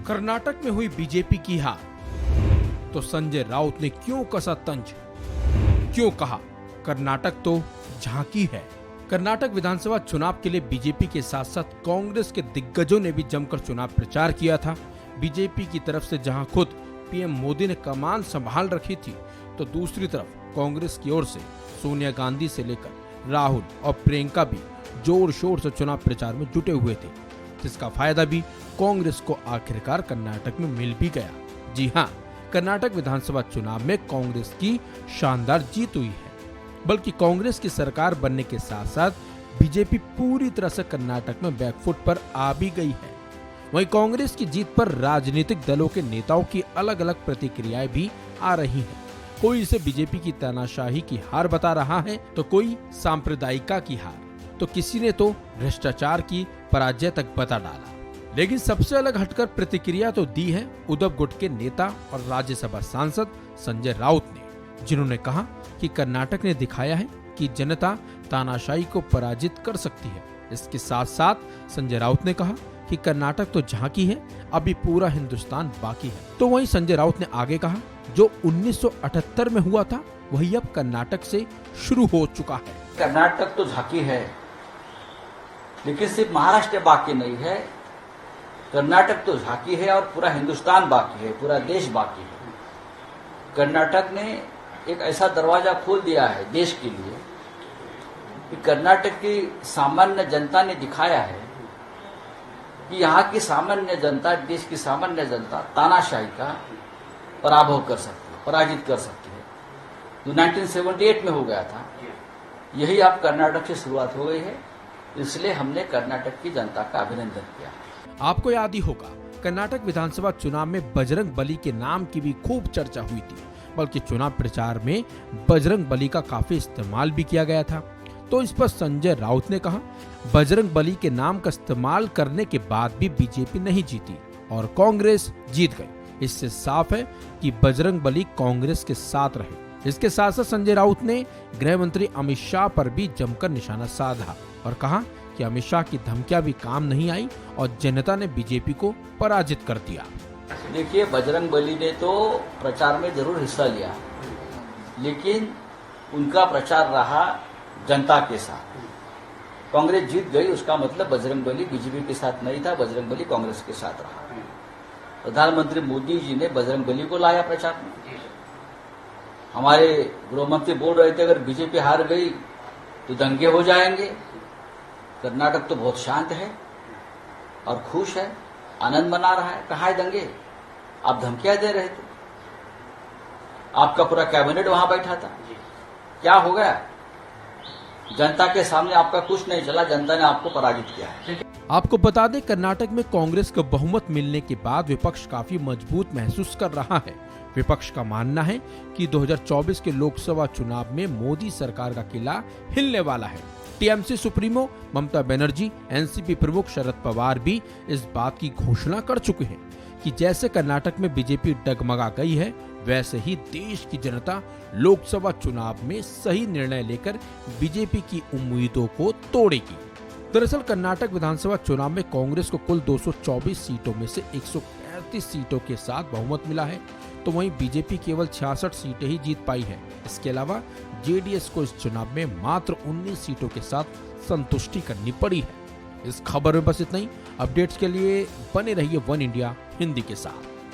कर्नाटक में हुई बीजेपी की हार, तो संजय राउत ने क्यों कसा तंज, क्यों कहा कर्नाटक तो झांकी है। कर्नाटक विधानसभा चुनाव के लिए बीजेपी के साथ साथ कांग्रेस के दिग्गजों ने भी जमकर चुनाव प्रचार किया था। बीजेपी की तरफ से जहां खुद पीएम मोदी ने कमान संभाल रखी थी, तो दूसरी तरफ कांग्रेस की ओर से सोनिया गांधी से लेकर राहुल और प्रियंका भी जोर शोर से चुनाव प्रचार में जुटे हुए थे, जिसका फायदा भी कांग्रेस को आखिरकार कर्नाटक में मिल भी गया। जी हां, कर्नाटक विधानसभा चुनाव में कांग्रेस की शानदार जीत हुई है। बल्कि कांग्रेस की सरकार बनने के साथ साथ बीजेपी पूरी तरह से कर्नाटक में बैकफुट पर आ भी गई है। वहीं कांग्रेस की जीत पर राजनीतिक दलों के नेताओं की अलग अलग प्रतिक्रियाएं भी आ रही हैं। कोई इसे बीजेपी की तानाशाही की हार बता रहा है, तो कोई सांप्रदायिकता की हार, तो किसी ने तो भ्रष्टाचार की पराजय तक बता डाला। लेकिन सबसे अलग हटकर प्रतिक्रिया तो दी है उद्धव गुट के नेता और राज्यसभा सांसद संजय राउत ने, जिन्होंने कहा कि कर्नाटक ने दिखाया है कि जनता तानाशाही को पराजित कर सकती है। इसके साथ साथ संजय राउत ने कहा कि कर्नाटक तो झांकी है, अभी पूरा हिंदुस्तान बाकी है। तो वहीं संजय राउत ने आगे कहा, जो 1978 में हुआ था वही अब कर्नाटक से शुरू हो चुका है। कर्नाटक तो झांकी है, लेकिन सिर्फ महाराष्ट्र बाकी नहीं है। कर्नाटक तो झांकी है और पूरा हिंदुस्तान बाकी है, पूरा देश बाकी है। कर्नाटक ने एक ऐसा दरवाजा खोल दिया है देश के लिए कि कर्नाटक की सामान्य जनता ने दिखाया है कि यहाँ की सामान्य जनता, देश की सामान्य जनता तानाशाही का पराभव कर सकती है, पराजित कर सकती है। जो 1978 में हो गया था, यही अब कर्नाटक से शुरुआत हो गई है। इसलिए हमने कर्नाटक की जनता का अभिनंदन किया। आपको याद ही होगा, कर्नाटक विधानसभा चुनाव में बजरंग बली के नाम की भी खूब चर्चा हुई थी। बल्कि चुनाव प्रचार में बजरंग बली का काफी इस्तेमाल भी किया गया था। तो इस पर संजय राउत ने कहा, बजरंग बली के नाम का इस्तेमाल करने के बाद भी बीजेपी नहीं जीती और कांग्रेस जीत गई। इससे साफ है कि बजरंग बली कांग्रेस के साथ रहे। इसके साथ साथ संजय राउत ने गृह मंत्री अमित शाह पर भी जमकर निशाना साधा और कहा कि अमित शाह की धमकियां भी काम नहीं आई और जनता ने बीजेपी को पराजित कर दिया। देखिए, बजरंग बली ने तो प्रचार में जरूर हिस्सा लिया, लेकिन उनका प्रचार रहा जनता के साथ। कांग्रेस जीत गई, उसका मतलब बजरंग बली बीजेपी के साथ नहीं था, बजरंग बली कांग्रेस के साथ रहा। प्रधानमंत्री मोदी जी ने बजरंग बली को लाया प्रचार में। हमारे गृह मंत्री बोल रहे थे, अगर बीजेपी हार गई तो दंगे हो जाएंगे। कर्नाटक तो बहुत शांत है और खुश है, आनंद मना रहा है। कहाँ है दंगे? आप धमकियां दे रहे थे, आपका पूरा कैबिनेट वहां बैठा था, क्या हो गया? जनता के सामने आपका कुछ नहीं चला, जनता ने आपको पराजित किया है। आपको बता दें, कर्नाटक में कांग्रेस को बहुमत मिलने के बाद विपक्ष काफी मजबूत महसूस कर रहा है। विपक्ष का मानना है कि 2024 के लोकसभा चुनाव में मोदी सरकार का किला हिलने वाला है। TMC supremo Mamata Banerjee, NCP प्रमुख शरद पवार भी इस बात की घोषणा कर चुके हैं कि जैसे कर्नाटक में बीजेपी डगमगा गई है, वैसे ही देश की जनता लोकसभा चुनाव में सही निर्णय लेकर बीजेपी की उम्मीदों को तोड़ेगी। दरअसल कर्नाटक विधानसभा चुनाव में कांग्रेस को कुल 224 सीटों में से 135 सीटों के साथ बहुमत मिला है, तो वहीं बीजेपी केवल 66 सीटें ही जीत पाई है। इसके अलावा जेडीएस को इस चुनाव में मात्र 19 सीटों के साथ संतुष्टि करनी पड़ी है। इस खबर में बस इतना ही। अपडेट्स के लिए बने रहिए वन इंडिया हिंदी के साथ।